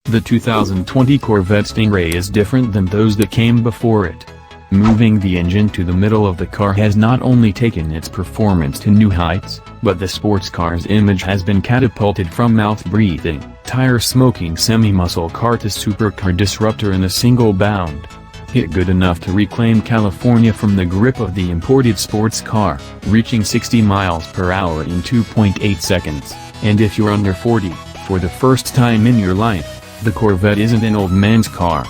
The 2020 Corvette Stingray is different than those that came before it. Moving the engine to the middle of the car has not only taken its performance to new heights, but the sports car's image has been catapulted from mouth-breathing, tire-smoking semi-muscle car to supercar disruptor in a single bound. Hit good enough to reclaim California from the grip of the imported sports car, reaching 60 miles per hour in 2.8 seconds, and if you're under 40, for the first time in your life, the Corvette isn't an old man's car.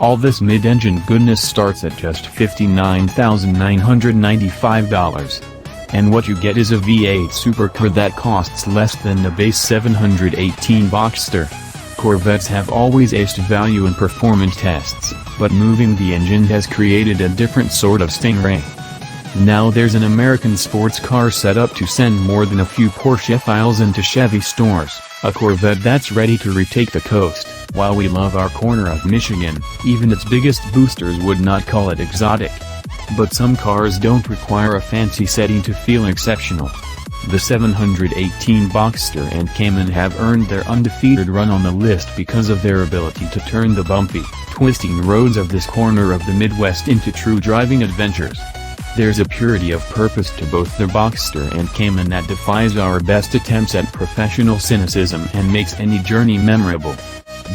All this mid-engine goodness starts at just $59,995. And what you get is a V8 supercar that costs less than the base 718 Boxster. Corvettes have always aced value in performance tests, but moving the engine has created a different sort of Stingray. Now there's an American sports car set up to send more than a few Porsche files into Chevy stores, a Corvette that's ready to retake the coast. While we love our corner of Michigan, even its biggest boosters would not call it exotic. But some cars don't require a fancy setting to feel exceptional. The 718 Boxster and Cayman have earned their undefeated run on the list because of their ability to turn the bumpy, twisting roads of this corner of the Midwest into true driving adventures. There's a purity of purpose to both the Boxster and Cayman that defies our best attempts at professional cynicism and makes any journey memorable.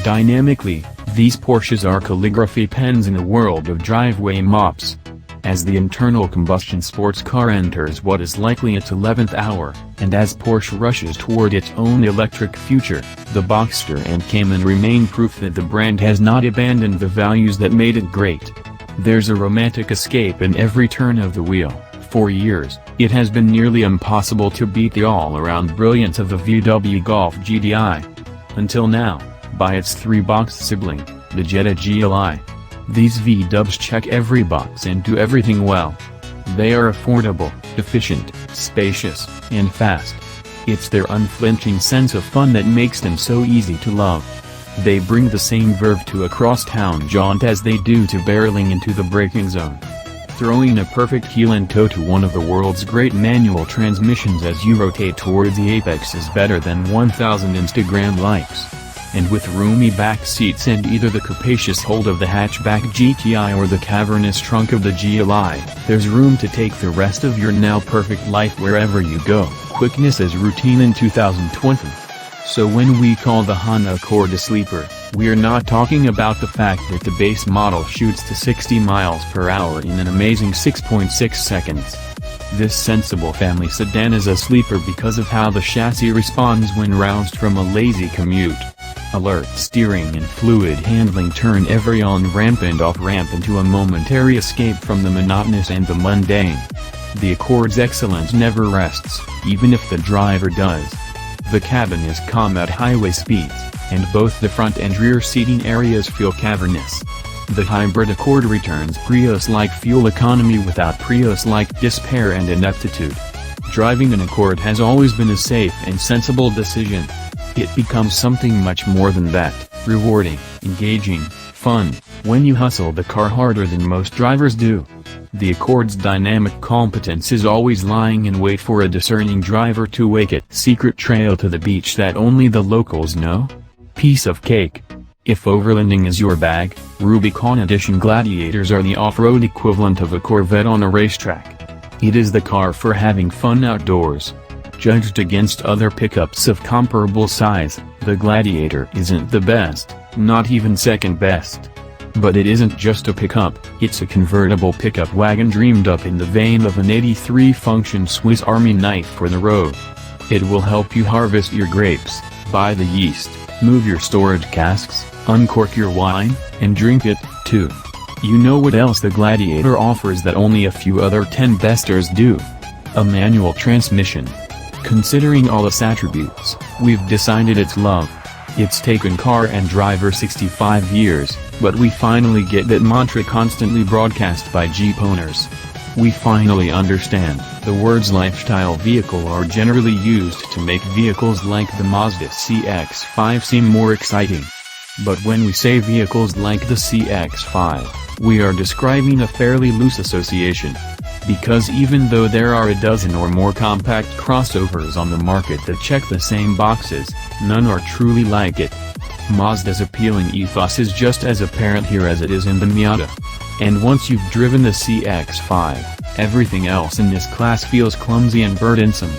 Dynamically, these Porsches are calligraphy pens in the world of driveway mops. As the internal combustion sports car enters what is likely its 11th hour, and as Porsche rushes toward its own electric future, the Boxster and Cayman remain proof that the brand has not abandoned the values that made it great. There's a romantic escape in every turn of the wheel. For years, it has been nearly impossible to beat the all-around brilliance of the VW Golf GTI. Until now, by its three-box sibling, the Jetta GLI. These V-dubs check every box and do everything well. They are affordable, efficient, spacious, and fast. It's their unflinching sense of fun that makes them so easy to love. They bring the same verve to a crosstown jaunt as they do to barreling into the braking zone. Throwing a perfect heel and toe to one of the world's great manual transmissions as you rotate towards the apex is better than 1,000 Instagram likes. And with roomy back seats and either the capacious hold of the hatchback GTI or the cavernous trunk of the GLI, there's room to take the rest of your now-perfect life wherever you go. Quickness is routine in 2020. So when we call the Honda Accord a sleeper, we're not talking about the fact that the base model shoots to 60 miles per hour in an amazing 6.6 seconds. This sensible family sedan is a sleeper because of how the chassis responds when roused from a lazy commute. Alert steering and fluid handling turn every on-ramp and off-ramp into a momentary escape from the monotonous and the mundane. The Accord's excellence never rests, even if the driver does. The cabin is calm at highway speeds, and both the front and rear seating areas feel cavernous. The hybrid Accord returns Prius-like fuel economy without Prius-like despair and ineptitude. Driving an Accord has always been a safe and sensible decision. It becomes something much more than that, rewarding, engaging, fun, when you hustle the car harder than most drivers do. The Accord's dynamic competence is always lying in wait for a discerning driver to wake it. Secret trail to the beach that only the locals know? Piece of cake. If overlanding is your bag, Rubicon Edition Gladiators are the off-road equivalent of a Corvette on a racetrack. It is the car for having fun outdoors. Judged against other pickups of comparable size, the Gladiator isn't the best, not even second best. But it isn't just a pickup, it's a convertible pickup wagon dreamed up in the vein of an 83-function Swiss Army knife for the road. It will help you harvest your grapes, buy the yeast, move your storage casks, uncork your wine, and drink it, too. You know what else the Gladiator offers that only a few other 10-besters do? A manual transmission. Considering all its attributes, we've decided it's love. It's taken car and driver 65 years, but we finally get that mantra constantly broadcast by Jeep owners. We finally understand, the words lifestyle vehicle are generally used to make vehicles like the Mazda CX-5 seem more exciting. But when we say vehicles like the CX-5, we are describing a fairly loose association. Because even though there are a dozen or more compact crossovers on the market that check the same boxes, none are truly like it. Mazda's appealing ethos is just as apparent here as it is in the Miata. And once you've driven the CX-5, everything else in this class feels clumsy and burdensome.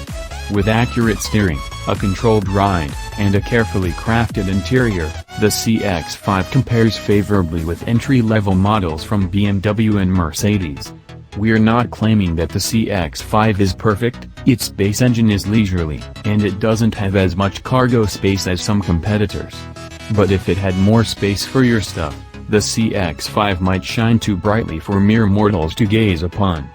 With accurate steering, a controlled ride, and a carefully crafted interior, the CX-5 compares favorably with entry-level models from BMW and Mercedes. We're not claiming that the CX-5 is perfect, its base engine is leisurely, and it doesn't have as much cargo space as some competitors. But if it had more space for your stuff, the CX-5 might shine too brightly for mere mortals to gaze upon.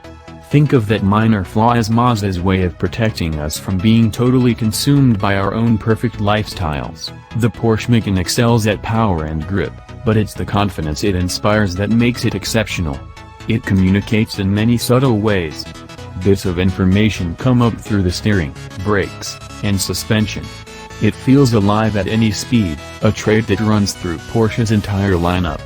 Think of that minor flaw as Mazda's way of protecting us from being totally consumed by our own perfect lifestyles. The Porsche Macan excels at power and grip, but it's the confidence it inspires that makes it exceptional. It communicates in many subtle ways. Bits of information come up through the steering, brakes, and suspension. It feels alive at any speed, a trait that runs through Porsche's entire lineup.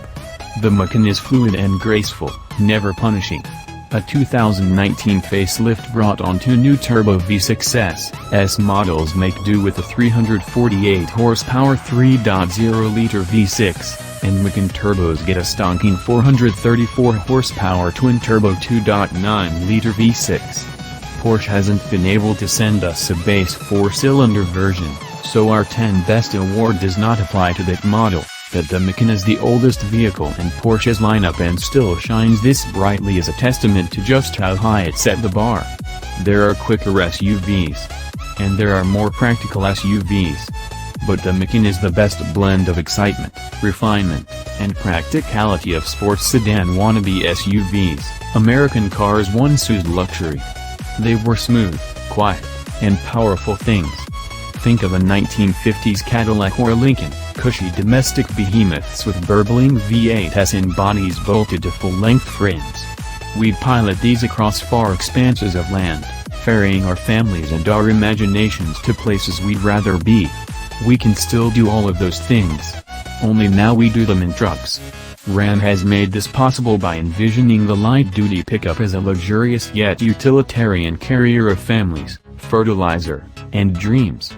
The Macan is fluid and graceful, never punishing. A 2019 facelift brought on two new turbo V6 S models make do with a 348 horsepower 3.0-liter V6, and Macan turbos get a stonking 434 horsepower twin-turbo 2.9-liter V6. Porsche hasn't been able to send us a base 4-cylinder version, so our 10 Best award does not apply to that model. That the Macan is the oldest vehicle in Porsche's lineup and still shines this brightly is a testament to just how high it set the bar. There are quicker SUVs. And there are more practical SUVs. But the Macan is the best blend of excitement, refinement, and practicality of sports sedan wannabe SUVs, American cars once oozed luxury. They were smooth, quiet, and powerful things. Think of a 1950s Cadillac or Lincoln, cushy domestic behemoths with burbling V8s in bodies bolted to full-length frames. We'd pilot these across far expanses of land, ferrying our families and our imaginations to places we'd rather be. We can still do all of those things. Only now we do them in trucks. Ram has made this possible by envisioning the light-duty pickup as a luxurious yet utilitarian carrier of families, fertilizer, and dreams.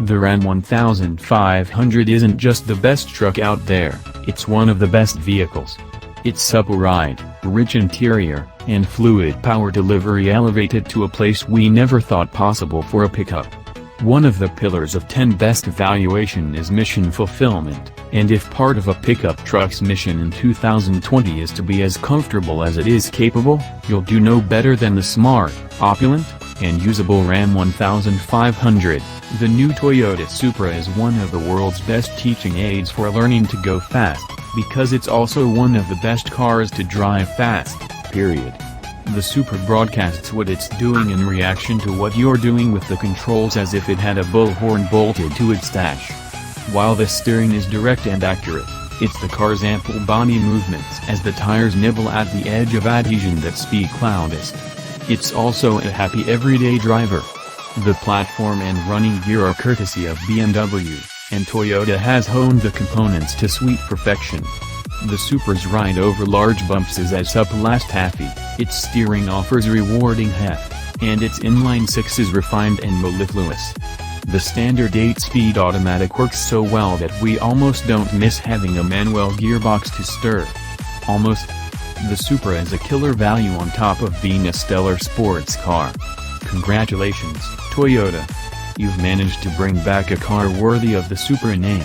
The Ram 1500 isn't just the best truck out there, it's one of the best vehicles. Its supple ride, rich interior, and fluid power delivery elevate it to a place we never thought possible for a pickup. One of the pillars of 10 Best evaluation is mission fulfillment, and if part of a pickup truck's mission in 2020 is to be as comfortable as it is capable, you'll do no better than the smart, opulent, and usable Ram 1500. The new Toyota Supra is one of the world's best teaching aids for learning to go fast, because it's also one of the best cars to drive fast, period. The Supra broadcasts what it's doing in reaction to what you're doing with the controls as if it had a bullhorn bolted to its dash. While the steering is direct and accurate, it's the car's ample body movements as the tires nibble at the edge of adhesion that speak loudest. It's also a happy everyday driver. The platform and running gear are courtesy of BMW, and Toyota has honed the components to sweet perfection. The Supra's ride over large bumps is as supple as taffy, its steering offers rewarding heft, and its inline-six is refined and mellifluous. The standard 8-speed automatic works so well that we almost don't miss having a manual gearbox to stir. Almost. The Supra is a killer value on top of being a stellar sports car. Congratulations, Toyota. You've managed to bring back a car worthy of the Supra name.